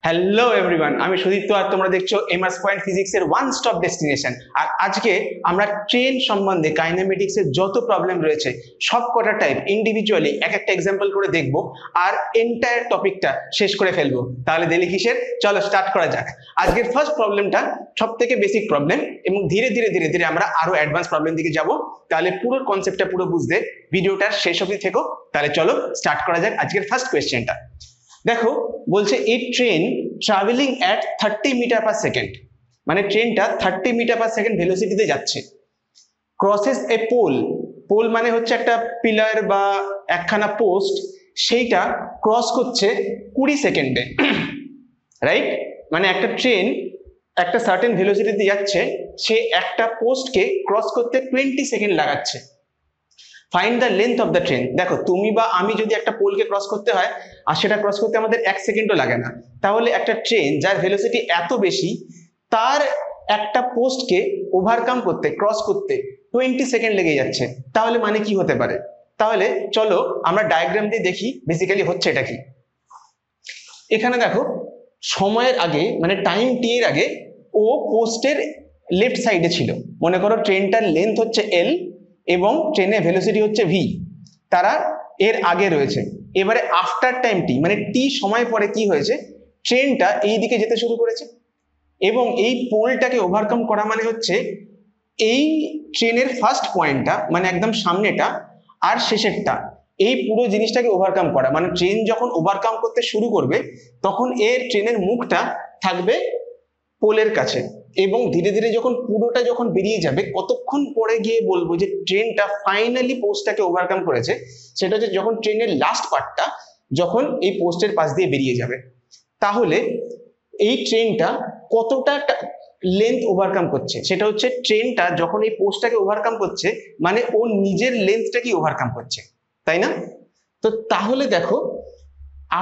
Hello everyone, আমি সুদীপ্ত আর তোমরা দেখছো এমআরস পয়েন্ট ফিজিক্সের ওয়ান স্টপ ডেস্টিনেশন। আর আজকে আমরা ট্রেন সম্বন্ধে কাইনেমেটিক্সের যত প্রবলেম রয়েছে সব কটা টাইপ ইন্ডিভিজুয়ালি এক একটা এক্সাম্পল করে দেখবো আর এন্টায়ার টপিকটা শেষ করে ফেলবো। তাহলে দেরি কিসের, চলো স্টার্ট করা যাক। আজকের ফার্স্ট প্রবলেমটা সব থেকে বেসিক প্রবলেম এবং ধীরে ধীরে ধীরে ধীরে আমরা আরো অ্যাডভান্স প্রবলেম দিকে যাব। তাহলে পুরো কনসেপ্টটা পুরো বুঝতে ভিডিওটার শেষ অবধি থেকো। তাহলে চলো স্টার্ট করা যাক আজকের ফার্স্ট কোয়েশ্চেনটা। দেখো বলছে এই train travelling at 30 metre per second, মানে ট্রেনটা 30 মিটার পার সেকেন্ড ভেলোসিটিতে যাচ্ছে, ক্রসেস এ পোল। পোল মানে হচ্ছে একটা পিলার বা একখানা পোস্ট, সেইটা ক্রস করছে 20 সেকেন্ডে, রাইট? মানে একটা ট্রেন একটা সার্টেন ভেলোসিটিতে যাচ্ছে, সে একটা পোস্টকে ক্রস করতে 20 সেকেন্ড লাগাচ্ছে। Find the length of the train. দেখো তুমি বা আমি যদি একটা পোলকে ক্রস করতে হয় আর সেটা ক্রস করতে আমাদের 1 সেকেন্ডও লাগে না, তাহলে একটা ট্রেন যার ভেলোসিটি এত বেশি তার একটা পোস্টকে ওভারকাম করতে ক্রস করতে 20 সেকেন্ড লেগে যাচ্ছে, তাহলে মানে কি হতে পারে? তাহলে চলো আমরা ডায়াগ্রাম দিয়ে দেখি বেসিক্যালি হচ্ছে এটা কি। এখানে দেখো সময়ের আগে মানে টাইম টি এর আগে ও পোস্টের লেফট সাইডে ছিল। মনে করো ট্রেনটার লেন্থ হচ্ছে এল এবং ট্রেনের ভেলোসিটি হচ্ছে ভি, তারা এর আগে রয়েছে। এবারে আফটার টাইম টি মানে টি সময় পরে কি হয়েছে, ট্রেনটা এই দিকে যেতে শুরু করেছে এবং এই পোলটাকে ওভারকাম করা মানে হচ্ছে এই ট্রেনের ফার্স্ট পয়েন্টটা মানে একদম সামনেটা আর শেষেরটা, এই পুরো জিনিসটাকে ওভারকাম করা। মানে ট্রেন যখন ওভারকাম করতে শুরু করবে তখন এর ট্রেনের মুখটা থাকবে পোলের কাছে এবং ধীরে ধীরে যখন পুরোটা যখন বেরিয়ে যাবে, কতক্ষণ পরে গিয়ে বলবো যে ট্রেনটা ফাইনালি পোস্টটাকে ওভারকাম করেছে, সেটা হচ্ছে যখন ট্রেনের লাস্ট পার্টটা যখন এই পোস্টের পাশ দিয়ে বেরিয়ে যাবে। তাহলে এই ট্রেনটা কতটা লেন্থ ওভারকাম করছে, সেটা হচ্ছে ট্রেনটা যখন এই পোস্টটাকে ওভারকাম করছে মানে ও নিজের লেন্থটাকে ওভারকাম করছে, তাই না? তো তাহলে দেখো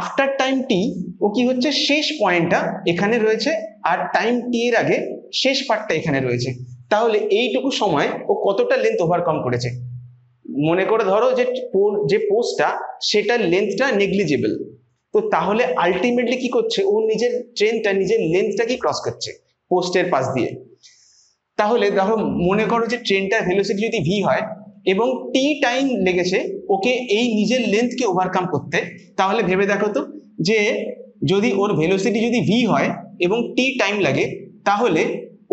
আফটার টাইম টি ও কি হচ্ছে, শেষ পয়েন্টটা এখানে রয়েছে আর টাইম টি এর আগে শেষ পার্টটা এখানে রয়েছে। তাহলে এইটুকু সময় ও কতটা লেন্থ ওভারকাম করেছে? মনে করে ধরো যে পোস্টটা সেটার লেন্থটা নেগলিজেবল, তো তাহলে আলটিমেটলি কি করছে, ও নিজের ট্রেনটা নিজের লেন্থটাকে ক্রস করছে পোস্টের পাশ দিয়ে। তাহলে দেখো মনে করো যে ট্রেনটার ভেলোসিটি যদি ভি হয় এবং টি টাইম লেগেছে ওকে এই নিজের লেন্থকে ওভারকাম করতে, তাহলে ভেবে দেখো তো যে যদি ওর ভেলোসিটি যদি ভি হয় এবং টি টাইম লাগে, তাহলে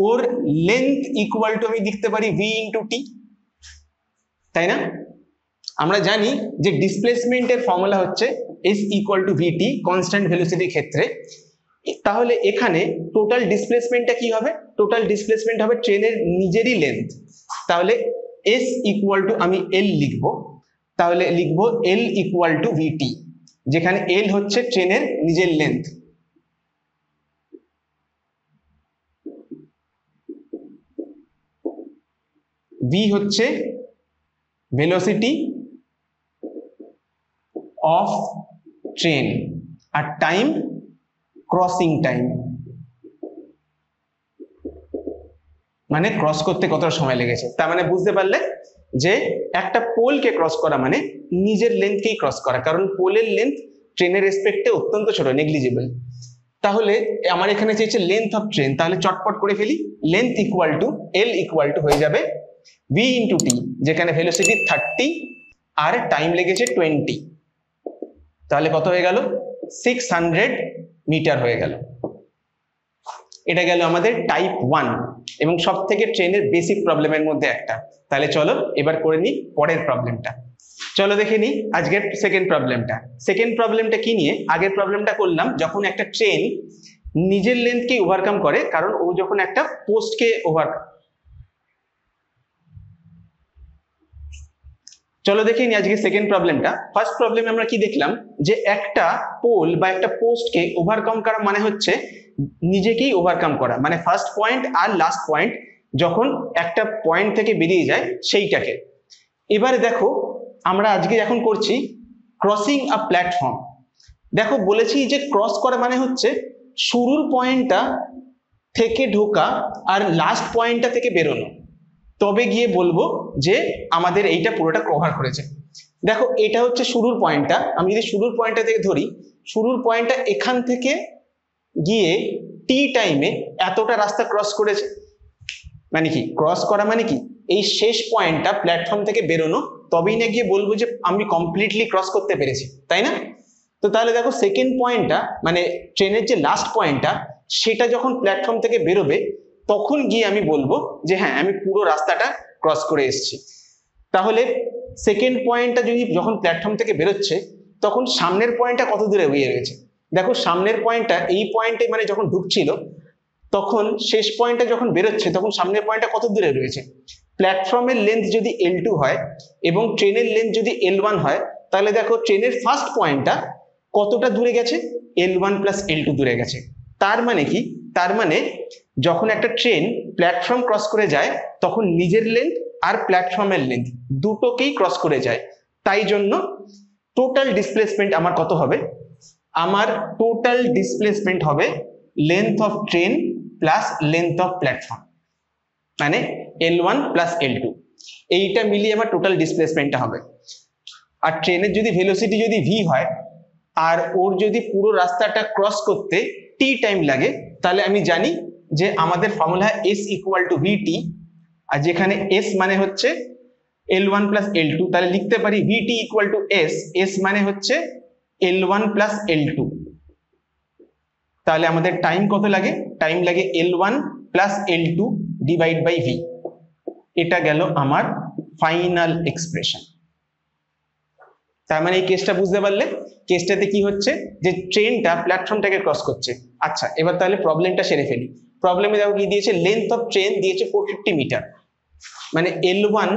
ওর লেন্থ ইকুয়াল টু আমি লিখতে পারি ভি ইন্টু টি, তাই না? আমরা জানি যে ডিসপ্লেসমেন্টের ফর্মুলা হচ্ছে S equal to VT constant ভেলোসিটির ক্ষেত্রে। তাহলে এখানে টোটাল ডিসপ্লেসমেন্টটা কি হবে? টোটাল ডিসপ্লেসমেন্ট হবে ট্রেনের নিজেরই লেন্থ। তাহলে এস ইকুয়াল টু আমি এল লিখবো, তাহলে লিখবো এল ইকুয়াল টু ভিটি, যেখানে এল হচ্ছে ট্রেনের নিজের লেন্থ, ভি হচ্ছে ভেলোসিটি অফ ট্রেন আর টাইম ক্রসিং টাইম, মানে ক্রস করতে কতটা সময় লেগেছে। তার মানে বুঝতে পারলে যে একটা পোলকে ক্রস করা মানে নিজের লেন্থকেই ক্রস করা, কারণ পোলের লেন্থ ট্রেনের রেসপেক্টে অত্যন্ত ছোট, নেগলিজেবল। তাহলে আমার এখানে চেয়েছে লেন্থ অফ ট্রেন, তাহলে চটপট করে ফেলি, length equal to L equal to হয়ে যাবে ভি ইন্টু টি, যেখানে ভেলোসিটি 30 আর টাইম লেগেছে 20, তাহলে কত হয়ে গেল? 600 মিটার হয়ে গেল। এটা গেল আমাদের টাইপ 1 এবং সব থেকে ট্রেনের বেসিক প্রবলেমের মধ্যে একটা। তাহলে চলো এবার করে নিই পরের প্রবলেমটা। চলো দেখে নিই আজকের সেকেন্ড প্রবলেমটা। সেকেন্ড প্রবলেমটা কি নিয়ে, আগের প্রবলেমটা করলাম যখন একটা ট্রেন নিজের লেন্থকে ওভারকাম করে, কারণ ও যখন একটা পোস্টকে চলো দেখে নিই আজকে সেকেন্ড প্রবলেমটা। ফার্স্ট প্রবলেমে আমরা কি দেখলাম যে একটা পোল বা একটা পোস্টকে ওভারকাম করা মানে হচ্ছে নিজেকেই ওভারকাম করা, মানে ফার্স্ট পয়েন্ট আর লাস্ট পয়েন্ট যখন একটা পয়েন্ট থেকে বেরিয়ে যায় সেইটাকে। এবারে দেখো আমরা আজকে এখন করছি ক্রসিং আ প্ল্যাটফর্ম। দেখো বলেছি যে ক্রস করা মানে হচ্ছে শুরুর পয়েন্টটা থেকে ঢোকা আর লাস্ট পয়েন্টটা থেকে বেরোনো, তবে গিয়ে বলবো যে আমাদের এইটা পুরোটা কভার করেছে। দেখো এটা হচ্ছে শুরুর পয়েন্টটা, আমি যদি শুরুর পয়েন্টটা থেকে ধরি, শুরুর পয়েন্টটা এখান থেকে গিয়ে টি টাইমে এতটা রাস্তা ক্রস করেছে, মানে কি ক্রস করা মানে কি এই শেষ পয়েন্টটা প্ল্যাটফর্ম থেকে বেরোনো, তবেই না গিয়ে বলবো যে আমি কমপ্লিটলি ক্রস করতে পেরেছি, তাই না? তো তাহলে দেখো সেকেন্ড পয়েন্টটা মানে ট্রেনের যে লাস্ট পয়েন্টটা সেটা যখন প্ল্যাটফর্ম থেকে বেরোবে তখন গিয়ে আমি বলবো যে হ্যাঁ আমি পুরো রাস্তাটা ক্রস করে এসেছি। তাহলে সেকেন্ড পয়েন্টটা যদি যখন প্ল্যাটফর্ম থেকে বেরোচ্ছে তখন সামনের পয়েন্টটা কত দূরে এগিয়ে রয়েছে? দেখো সামনের পয়েন্টটা এই পয়েন্টে মানে যখন ঢুকছিল তখন শেষ পয়েন্টটা যখন বেরোচ্ছে তখন সামনের পয়েন্টটা কত দূরে রয়েছে? প্ল্যাটফর্মের লেন্থ যদি L2 হয় এবং ট্রেনের লেন্থ যদি L1 হয় তাহলে দেখো ট্রেনের ফার্স্ট পয়েন্টটা কতটা দূরে গেছে? L1 প্লাস L2 দূরে গেছে। তার মানে কি? তার মানে যখন একটা ট্রেন প্ল্যাটফর্ম ক্রস করে যায় তখন নিজের লেন্থ আর প্ল্যাটফর্মের লেন্থ দুটোকেই ক্রস করে যায়। তাই জন্য টোটাল ডিসপ্লেসমেন্ট আমার কত হবে? আমার টোটাল ডিসপ্লেসমেন্ট হবে length of train plus length of platform, মানে L1 প্লাস L2, এইটা মিলিয়ে আমার টোটাল ডিসপ্লেসমেন্টটা হবে। আর ট্রেনের যদি ভেলোসিটি যদি v হয় আর ওর যদি পুরো রাস্তাটা ক্রস করতে t টাইম লাগে তাহলে আমি জানি যে আমাদের formula s equal to vt, আর যেখানে s মানে হচ্ছে L1 প্লাস L2, তাহলে লিখতে পারি vt ইকুয়াল টু s মানে হচ্ছে L1 প্লাস L2। তাহলে আমাদের টাইম কত লাগে? টাইম লাগে L1 plus L2 divide by v। এটা গেল আমার ফাইনাল এক্সপ্রেশন। তার মানে এই কেসটা বুঝতে পারলে? কেসটাতে কি হচ্ছে যে ট্রেনটা প্ল্যাটফর্মটাকে ক্রস করছে। আচ্ছা এবার তাহলে প্রবলেমটা সেরে ফেলি। প্রবলেমে দেখো কি দিয়েছে, লেন্থ অফ ট্রেন দিয়েছে 450 মিটার, মানে L1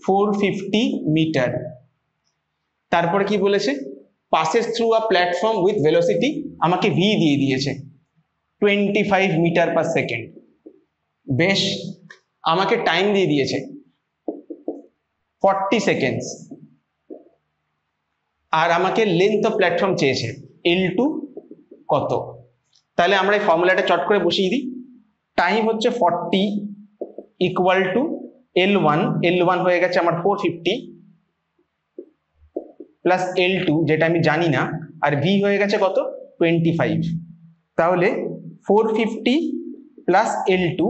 450 মিটার। তারপরে কি বলেছে? passes through a platform with velocity, আমাকে v দিয়ে দিয়েছে 25 মিটার পার সেকেন্ড। বেশ, আমাকে টাইম দিয়ে দিয়েছে 40 সেকেন্ডস, আর আমাকে লেন্থ অফ প্ল্যাটফর্ম চেয়েছে L2 কত। তাহলে আমরা এই ফর্মুলাটা চট করে বসিয়ে দিই। টাইম হচ্ছে 40 ইকুয়াল টু L1 হয়ে গেছে আমার 450 প্লাস L2 যেটা আমি জানি না, আর v হয়ে গেছে কত? 25। তাহলে 450 প্লাস L2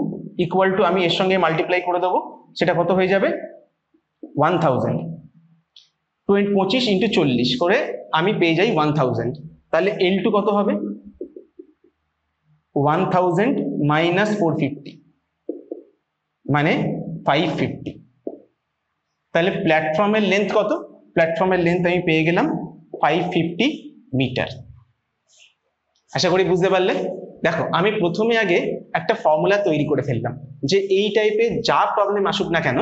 ইকুয়াল টু আমি এর সঙ্গে মাল্টিপ্লাই করে দেবো, সেটা কত হয়ে যাবে? 1000। 25 ইন্টু 40 করে আমি পেয়ে যাই 1000। তাহলে L2 কত হবে? 1000 মাইনাস 450 মানে 550। তাহলে প্ল্যাটফর্মের লেন্থ কত? প্ল্যাটফর্মের লেন্থ আমি পেয়ে গেলাম 550 মিটার। আশা করি বুঝতে পারলে। দেখো আমি প্রথমে আগে একটা ফর্মুলা তৈরি করে ফেললাম যে এই টাইপের যা প্রবলেম আসুক না কেন,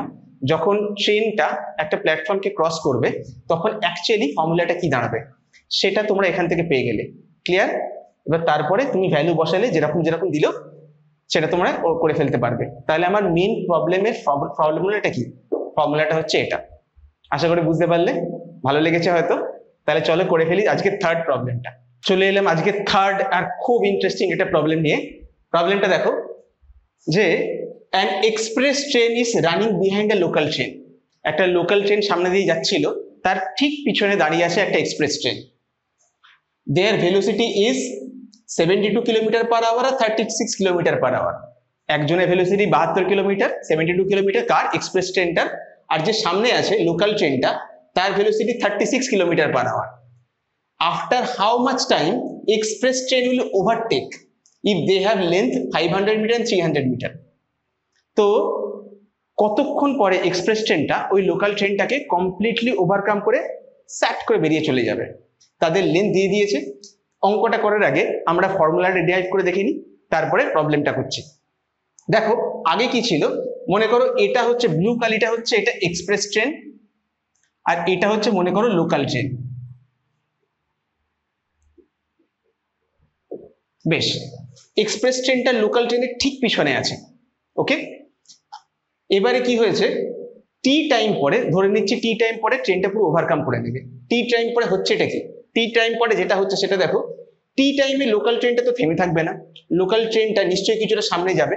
যখন ট্রেনটা একটা প্ল্যাটফর্মকে ক্রস করবে তখন অ্যাকচুয়ালি ফর্মুলাটা কি দাঁড়াবে সেটা তোমরা এখান থেকে পেয়ে গেলে। ক্লিয়ার? এবার তারপরে তুমি ভ্যালু বসালে যেরকম যেরকম দিল সেটা তোমরা করে ফেলতে পারবে। তাহলে আমার মেইন প্রবলেমের ফর্মুলাটা কি? ফর্মুলাটা হচ্ছে এটা। আশা করি বুঝতে পারলে, ভালো লেগেছে হয়তো। তাহলে চলো করে ফেলি আজকে থার্ড প্রবলেমটা। চলে এলাম আজকে থার্ড আর খুব ইন্টারেস্টিং একটা প্রবলেম নিয়ে। প্রবলেমটা দেখো যে an express train is running behind a local train, একটা লোকাল ট্রেন সামনে দিয়ে যাচ্ছিল, তার ঠিক পিছনে দাঁড়িয়ে আছে একটা express train. their velocity is 72 kilometre per hour আর 36 কিলোমিটার পার আওয়ার। একজনের ভেলোসিটি 72 কিলোমিটার, 72 কিলোমিটার কার? এক্সপ্রেস ট্রেনটার। আর যে সামনে আছে লোকাল ট্রেনটা তার velocity 36 kilometre per hour. After how much time express train will overtake if they have length 500 meter and 300 meter? তো কতক্ষণ পরে এক্সপ্রেস ট্রেনটা ওই লোকাল ট্রেনটাকে কমপ্লিটলি ওভারকাম করে স্যাট করে বেরিয়ে চলে যাবে? তাদের লেন্থ দিয়ে দিয়েছে। অঙ্কটা করার আগে আমরা ফর্মুলাটা ডিরাইভ করে দেখে নিই, তারপরে প্রবলেমটা করছি। দেখো আগে কি ছিল, মনে করো এটা হচ্ছে ব্লু কালিটা হচ্ছে এটা এক্সপ্রেস ট্রেন, আর এটা হচ্ছে মনে করো লোকাল ট্রেন। বেশ, এক্সপ্রেস ট্রেনটা লোকাল ট্রেনের ঠিক পিছনে আছে। ওকে, এবারে কি হয়েছে, টি টাইম পরে, ধরে নিচ্ছি টি টাইম পরে ট্রেনটা পুরো ওভারকাম করে নেবে। টি টাইম পরে হচ্ছে এটা কি? টি টাইম পরে যেটা হচ্ছে সেটা দেখো, টি টাইমে লোকাল ট্রেনটা তো থেমে থাকবে না, লোকাল ট্রেনটা নিশ্চয়ই কিছুটা সামনে যাবে,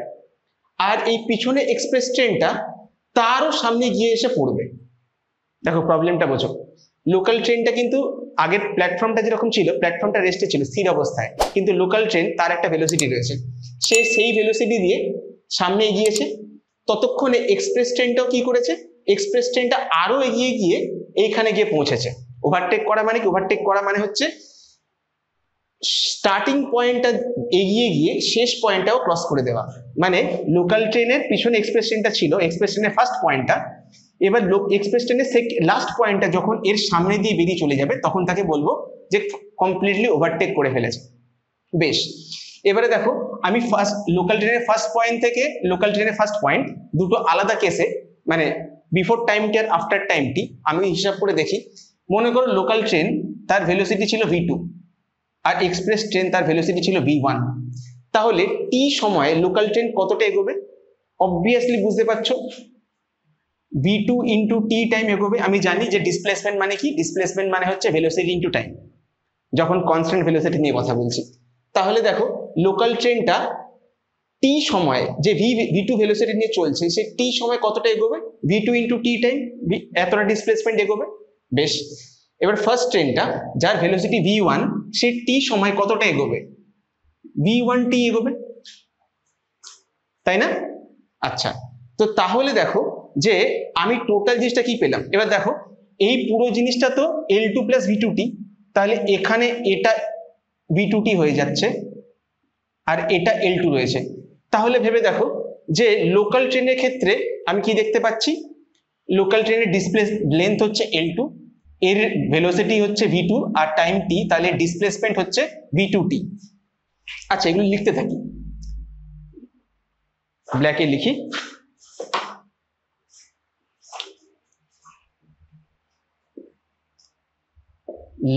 আর এই পিছনে এক্সপ্রেস ট্রেনটা তারও সামনে গিয়ে এসে পড়বে। দেখো প্রবলেমটা বোঝো, লোকাল ট্রেনটা কিন্তু আগের প্ল্যাটফর্মটা যেরকম ছিল, প্ল্যাটফর্মটা রেস্টে ছিল স্থির অবস্থায়, কিন্তু লোকাল ট্রেন তার একটা ভেলোসিটি রয়েছে, সে সেই ভেলোসিটি দিয়ে সামনে এগিয়েছে। ততক্ষণে এক্সপ্রেস ট্রেনটাও কি করেছে, এক্সপ্রেস ট্রেনটা আরো এগিয়ে গিয়ে এইখানে গিয়ে পৌঁছেছে। ওভারটেক করা মানে কি, ওভারটেক করা মানে হচ্ছে স্টার্টিং পয়েন্টটা এগিয়ে গিয়ে শেষ পয়েন্টটাও ক্রস করে দেওয়া। মানে লোকাল ট্রেনের পিছনে এক্সপ্রেস ট্রেনটা ছিল, এক্সপ্রেস ট্রেনের ফার্স্ট পয়েন্টটা, এবার এক্সপ্রেস ট্রেনের লাস্ট পয়েন্টটা যখন এর সামনে দিয়ে বেরিয়ে চলে যাবে তখন তাকে বলবো যে কমপ্লিটলি ওভারটেক করে ফেলেছে। বেশ, এবারে দেখো আমি ফার্স্ট লোকাল ট্রেনের ফার্স্ট পয়েন্ট থেকে লোকাল ট্রেনের ফার্স্ট পয়েন্ট দুটো আলাদা কেসে, মানে বিফোর টাইম টি আর আফটার টাইম টি আমি হিসাব করে দেখি। মনে করো লোকাল ট্রেন তার ভেলোসিটি ছিল v2 আর এক্সপ্রেস ট্রেন তার ভেলোসিটি ছিল v1, তাহলে টি সময়ে লোকাল ট্রেন কতটা এগোবে? অবভিয়াসলি বুঝতে পারছো, v2 ইন্টু টি টাইম এগোবে। আমি জানি যে ডিসপ্লেসমেন্ট মানে কি, ডিসপ্লেসমেন্ট মানে হচ্ছে ভেলোসিটি ইন্টু টাইম, যখন কনস্ট্যান্ট ভেলোসিটি নিয়ে কথা বলছি। তাহলে দেখো লোকাল ট্রেনটা টি সময় যে v2 ভেলোসিটি নিয়ে চলছে, সে টি সময় কতটা এগোবে? v2 ইন্টু টি টাইম, এতটা ডিসপ্লেসমেন্ট এগোবে। বেশ, এবার ফার্স্ট ট্রেনটা যার ভেলোসিটি v1, সে টি সময় কতটা এগোবে? v1t এগোবে, তাই না? আচ্ছা, তো তাহলে দেখো যে আমি টোটাল জিনিসটা কি পেলাম। এবার দেখো এই পুরো জিনিসটা তো L2 প্লাস v2t, তাহলে এখানে এটা v2t হয়ে যাচ্ছে আর এটা L2 রয়েছে। তাহলে ভেবে দেখো যে লোকাল ট্রেনের ক্ষেত্রে আমি কি দেখতে পাচ্ছি, লোকাল ট্রেনের ডিসপ্লেস লেন্থ হচ্ছে L2, এর ভেলোসিটি হচ্ছে v2 আর টাইম t, তাহলে ডিসপ্লেসমেন্ট হচ্ছে v2t। আচ্ছা, এগুলো লিখতে থাকি, ব্ল্যাকে লিখি।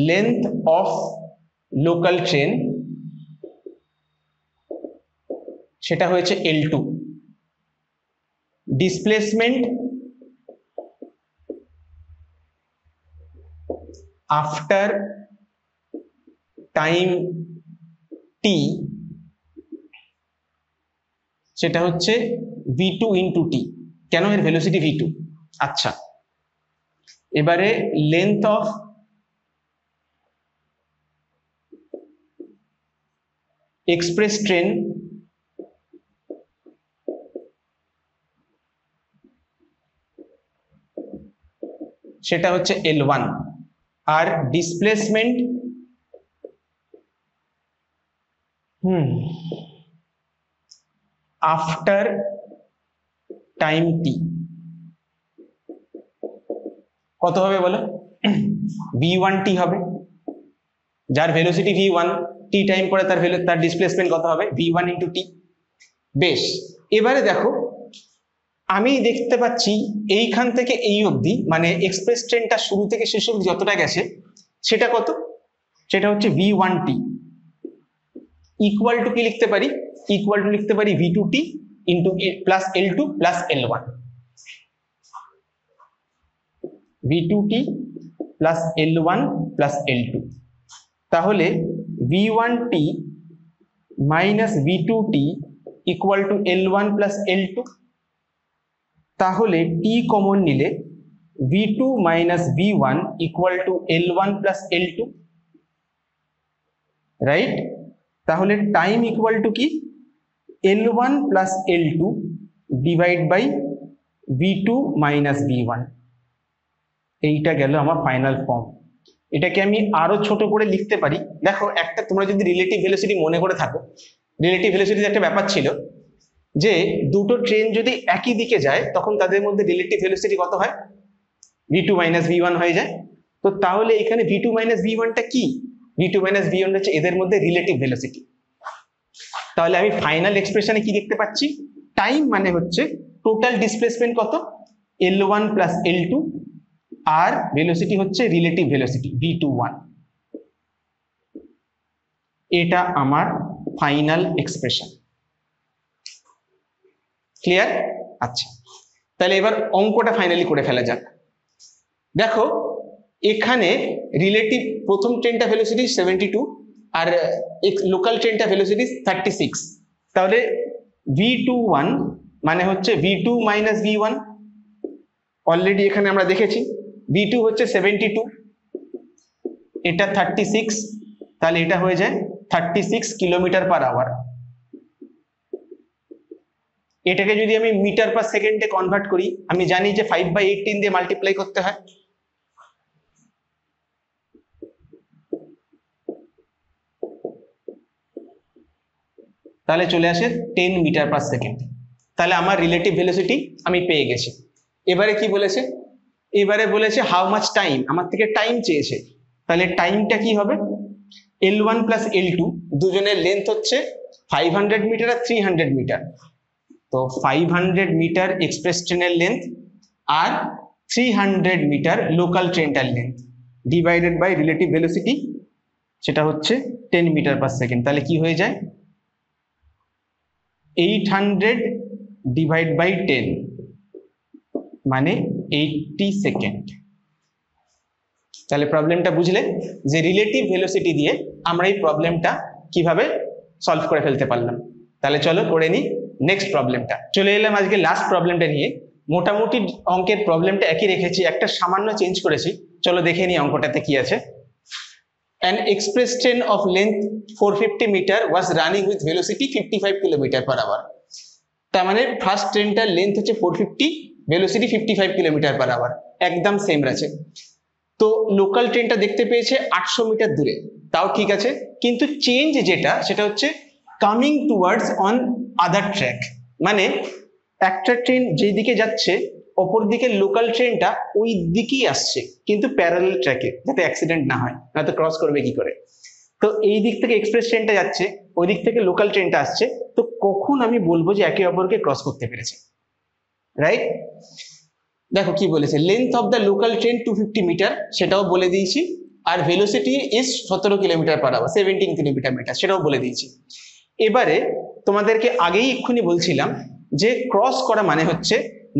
লেন্থ অফ লোকাল ট্রেন সেটা হয়েছে L2, displacement after time t সেটা হচ্ছে v2 ইন্টু টি। কেন? এর ভেলোসিটি v2। আচ্ছা, এবারে লেন্থ অফ এক্সপ্রেস ট্রেন সেটা হচ্ছে L1, আর ডিসপ্লেসমেন্ট আফটার টাইম টি কত হবে বলো? v1t হবে, যার ভেলোসিটি v1, টি টাইম পরে তার ডিসপ্লেসমেন্ট কত হবে? v1 into T. বেশ, এবারে দেখো আমি দেখতে পাচ্ছি এইখান থেকে এই অবধি, মানে এক্সপ্রেস ট্রেনটা শুরু থেকে শেষ অবধি যতটা গেছে সেটা কত? সেটা হচ্ছে v1t ইকুয়াল টু কি লিখতে পারি? ইকুয়াল টু লিখতে পারি v2t into plus L2 plus L1, v2t plus L1 plus L2। তাহলে v1t minus v2t equal to L1 plus L2। তাহলে t কমন নিলে v2 minus v1 equal to L1 plus L2, right? তাহলে time equal two কি? L1 plus L2 divide by v2 minus v1। এইটা গেল আমার final form. এটাকে আমি আরো ছোট করে লিখতে পারি। দেখো একটা, তোমরা যদি রিলেটিভ ভেলোসিটি মনে করে থাকো, রিলেটিভ ভেলোসিটির একটা ব্যাপার ছিল যে দুটো ট্রেন যদি একই দিকে যায় তখন তাদের মধ্যে রিলেটিভ ভেলোসিটি কত হয়? v2 মাইনাস v1 হয়ে যায়। তো তাহলে এখানে v2 মাইনাস v1টা কি? v2 মাইনাস v1 হচ্ছে এদের মধ্যে রিলেটিভ ভেলোসিটি। তাহলে আমি ফাইনাল এক্সপ্রেশনে কি দেখতে পাচ্ছি? টাইম মানে হচ্ছে টোটাল ডিসপ্লেসমেন্ট কত? L1 প্লাস L2, আর ভেলোসিটি হচ্ছে রিলেটিভ ভেলোসিটি v21। এটা আমার ফাইনাল এক্সপ্রেশন। ক্লিয়ার? আচ্ছা, তাহলে এবার অঙ্কটা ফাইনালি করে ফেলা যাক। দেখো এখানে রিলেটিভ প্রথম ট্রেনটা ভেলোসিটি 72 আর লোকাল ট্রেনটা ভেলোসিটি 36। তাহলে v21 মানে হচ্ছে v2 মাইনাস v1। অলরেডি এখানে আমরা দেখেছি v2 হচ্ছে 72 এটা 36, তাহলে এটা হয়ে যায় 36 কিলোমিটার পার আওয়ার। এটাকে যদি আমি মিটার পার সেকেন্ডে কনভার্ট করি, আমি জানি যে 5/18 দিয়ে মাল্টিপ্লাই করতে হয়। তাহলে চলে আসে 10 মিটার পার সেকেন্ড। তাহলে আমার রিলেটিভ ভেলোসিটি আমি পেয়ে গেছি। এবারে কি বলেছে? এবারে বলেছে হাউ মাচ টাইম, আমার থেকে টাইম চেয়েছে। তাহলে টাইমটা কি হবে? L1 প্লাস L2 দুজনের লেন্থ হচ্ছে 500 মিটার আর 300 মিটার। তো 500 মিটার এক্সপ্রেস ট্রেনের লেন্থ আর 300 মিটার লোকাল ট্রেনটার length divided by relative velocity, সেটা হচ্ছে 10 মিটার পার সেকেন্ড। তাহলে কি হয়ে যায়? 800 ডিভাইড বাই 10 মানে 80 সেকেন্ড। তাহলে প্রবলেমটা বুঝলে যে রিলেটিভ ভেলোসিটি দিয়ে আমরা এই প্রবলেমটা কিভাবে সলভ করে ফেলতে পারলাম। তাহলে চলো করে নিই নেক্সট প্রবলেমটা। চলে এলাম আজকে লাস্ট প্রবলেমটা নিয়ে। মোটামুটি অঙ্কের প্রবলেমটা একই রেখেছি, একটা সামান্য চেঞ্জ করেছি। চলো দেখে নিই অঙ্কটাতে কি আছে। An express train of length 450 meter was running with velocity 55 kilometre per hour. তার মানে ফার্স্ট ট্রেনটার লেন্থ হচ্ছে 450, ভেলোসিটি 55 কিলোমিটার পার আওয়ার, একদম সেম আছে। তো লোকাল ট্রেনটা দেখতে পেয়েছে 800 মিটার দূরে, তাও ঠিক আছে, কিন্তু চেঞ্জ যেটা সেটা হচ্ছে coming towards on other track. মানে একটা ট্রেন যেই দিকে যাচ্ছে অপর দিকে লোকাল ট্রেনটা ওই দিকেই আসছে, কিন্তু প্যারালাল ট্র্যাকে, যাতে অ্যাক্সিডেন্ট না হয়, নয়তো ক্রস করবে কি করে। তো এই দিক থেকে এক্সপ্রেস ট্রেনটা যাচ্ছে, ওই দিক থেকে লোকাল ট্রেনটা আসছে, তো কখন আমি বলবো যে একে অপরকে ক্রস করতে পেরেছে? রাইট? দেখো কি বলেছে, length of the local train 250 metre, সেটাও বলে দিয়েছি। আর velocity is 17 kilometre per hour, 17 kilometre metre, সেটাও বলে দিয়েছি। এবারে তোমাদেরকে আগেই এক্ষুনি বলছিলাম যে ক্রস করা মানে হচ্ছে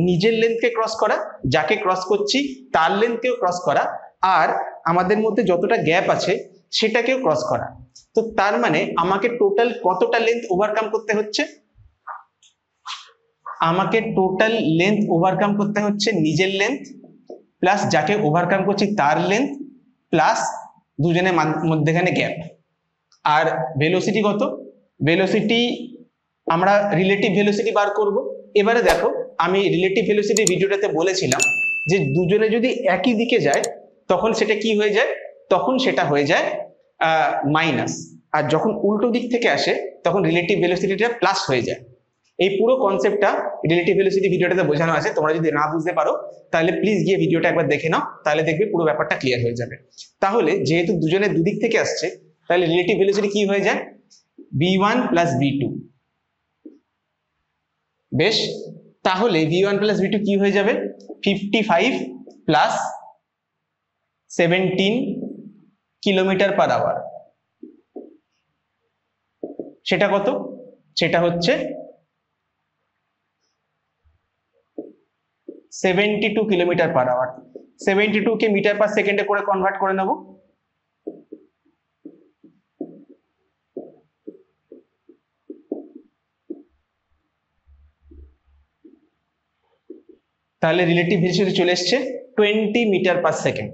নিজের লেন্থকে ক্রস করা, যাকে ক্রস করছি তার লেন্থকেও ক্রস করা, আর আমাদের মধ্যে যতটা গ্যাপ আছে সেটাকেও ক্রস করা। তো তার মানে আমাকে টোটাল কতটা লেন্থ ওভারকাম করতে হচ্ছে? আমাকে টোটাল লেন্থ ওভারকাম করতে হচ্ছে নিজের লেন্থ প্লাস যাকে ওভারকাম করছি তার লেন্থ প্লাস দুজনের মধ্যেখানে গ্যাপ। আর ভেলোসিটি কত? ভেলোসিটি আমরা রিলেটিভ ভেলোসিটি বার করব। এবারে দেখো, আমি রিলেটিভ ভেলোসিটি ভিডিওটাতে বলেছিলাম যে দুজনে যদি একই দিকে যায় তখন সেটা কি হয়ে যায়? তখন সেটা হয়ে যায় মাইনাস, আর যখন উল্টো দিক থেকে আসে তখন রিলেটিভ ভেলোসিটিটা প্লাস হয়ে যায়। এই পুরো কনসেপ্টটা রিলেটিভ ভেলোসিটি ভিডিওটাতে বোঝানো আছে, তোমরা যদি না বুঝতে পারো তাহলে প্লিজ গিয়ে ভিডিওটা একবার দেখে নাও, তাহলে দেখবে পুরো ব্যাপারটা ক্লিয়ার হয়ে যাবে। তাহলে যেহেতু দুজনে দুদিক থেকে আসছে, তাহলে রিলেটিভ ভেলোসিটি কি হয়ে যায়? v1 plus v2। বেশ, তাহলে v1 প্লাস v2 কি হয়ে যাবে? 55 প্লাস 17 কিলোমিটার পার আওয়ার। সেটা কত? সেটা হচ্ছে 72 কিলোমিটার পার আওয়ার। 72 কে মিটার পার সেকেন্ডে করে কনভার্ট করে নেব। তাহলে রিলেটিভ ভেলোসিটি চলে এসছে 20 মিটার পার সেকেন্ড।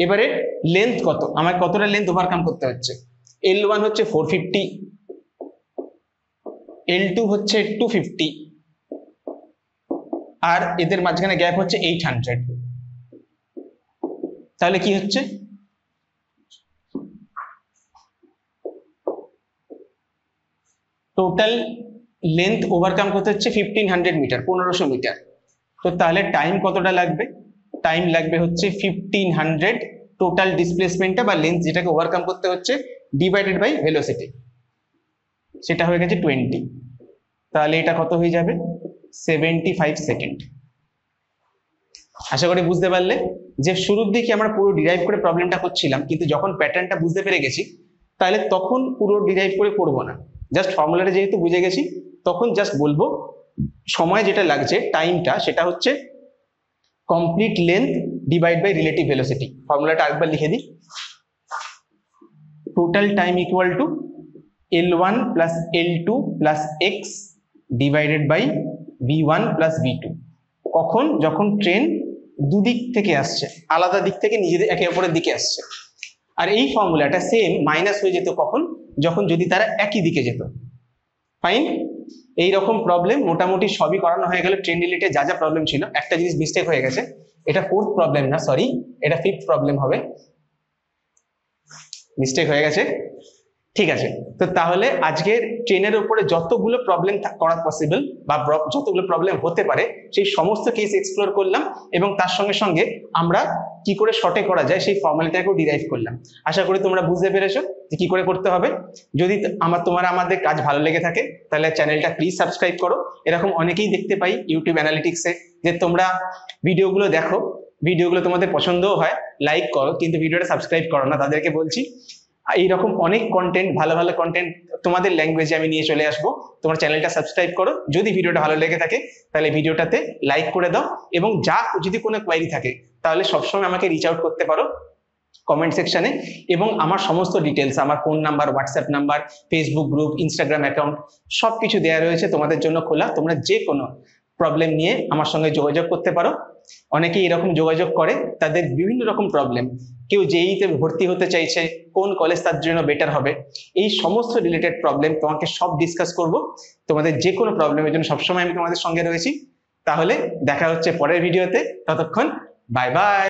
এবারে লেন্থ কত? আমার কতটা লেন্থ ওভারকাম করতে হচ্ছে? L1 হচ্ছে 450, L2 হচ্ছে 250, আর এদের মাঝখানে গ্যাপ হচ্ছে 800। তাহলে কি হচ্ছে? টোটাল লেন্থ ওভারকাম করতে হচ্ছে 1500 মিটার, 1500 মিটার। তো তাহলে টাইম কতটা লাগবে? টাইম লাগবে হচ্ছে 1500 টোটাল ডিসপ্লেসমেন্টটা বা লেন্থ যেটাকে ওভারকাম করতে হচ্ছে ডিভাইডেড বাই ভেলোসিটি, সেটা হয়ে গেছে 20। তাহলে এটা কত হয়ে যাবে? 75 সেকেন্ড। আশা করি বুঝতে পারলে যে শুরুর দিকে আমরা পুরো ডিরাইভ করে প্রবলেমটা করছিলাম, কিন্তু যখন প্যাটার্নটা বুঝতে পেরে গেছি তাহলে তখন পুরো ডিরাইভ করে করব না, জাস্ট ফর্মুলাটা যেহেতু বুঝে গেছি তখন জাস্ট বলবো সময় যেটা লাগছে টাইমটা, সেটা হচ্ছে complete length divide by relative velocity. ফর্মুলাটা আরেকবার লিখে দিই, total time equal to L1 plus L2 plus x divided by v1 plus v2। কখন? যখন ট্রেন দুদিক থেকে আসছে, আলাদা দিক থেকে নিজেদের একে অপরের দিকে আসছে। আর এই ফর্মুলাটা সেম মাইনাস হয়ে যেত কখন, যখন যদি তারা একই দিকে যেত। ফাইন, এইরকম প্রবলেম মোটামুটি সবই করানো হয়ে গেল। ট্রেন রিলেটেড যা যা প্রবলেম ছিল, একটা জিনিস মিস্টেক হয়ে গেছে, এটা ফোর্থ প্রবলেম না, সরি, এটা ফিফথ প্রবলেম হবে, মিস্টেক হয়ে গেছে। ঠিক আছে, তো তাহলে আজকে ট্রেনের উপরে যতগুলো প্রবলেম করা পসিবল বা যতগুলো প্রবলেম হতে পারে সেই সমস্ত কেস এক্সপ্লোর করলাম, এবং তার সঙ্গে সঙ্গে আমরা কি করে শর্টে করা যায় সেই ফর্মুলাটাকেও ডিরাইভ করলাম। আশা করি তোমরা বুঝতে পেরেছো যে কি করে করতে হবে। যদি আমাদের কাজ ভালো লেগে থাকে তাহলে চ্যানেলটা প্লিজ সাবস্ক্রাইব করো। এরকম অনেকেই দেখতে পাই ইউটিউব অ্যানালিটিক্সে যে তোমরা ভিডিওগুলো দেখো, ভিডিওগুলো তোমাদের পছন্দও হয়, লাইক করো, কিন্তু ভিডিওটা সাবস্ক্রাইব করো না। তাদেরকে বলছি এইরকম অনেক কন্টেন্ট, ভালো ভালো কন্টেন্ট তোমাদের ল্যাঙ্গুয়েজে আমি নিয়ে চলে আসবো। তোমার চ্যানেলটা সাবস্ক্রাইব করো, যদি ভিডিওটা ভালো লেগে থাকে তাহলে ভিডিওটাতে লাইক করে দাও, এবং যদি কোনো কোয়েরি থাকে তাহলে সবসময় আমাকে রিচ আউট করতে পারো কমেন্ট সেকশনে। এবং আমার সমস্ত ডিটেলস, আমার phone number, WhatsApp number, Facebook group, Instagram account সবকিছু দেওয়া রয়েছে তোমাদের জন্য খোলা। তোমরা যে কোনো প্রবলেম নিয়ে আমার সঙ্গে যোগাযোগ করতে পারো। অনেকেই এরকম যোগাযোগ করে, তাদের বিভিন্ন রকম প্রবলেম, কেউ জেইতে ভর্তি হতে চাইছে, কোন কলেজ তার জন্য বেটার হবে, এই সমস্ত রিলেটেড প্রবলেম তোমাকে সব ডিসকাস করব। তোমাদের যে কোনো প্রবলেমের জন্য সবসময় আমি তোমাদের সঙ্গে রয়েছি। তাহলে দেখা হচ্ছে পরের ভিডিওতে, ততক্ষণ বাই বাই।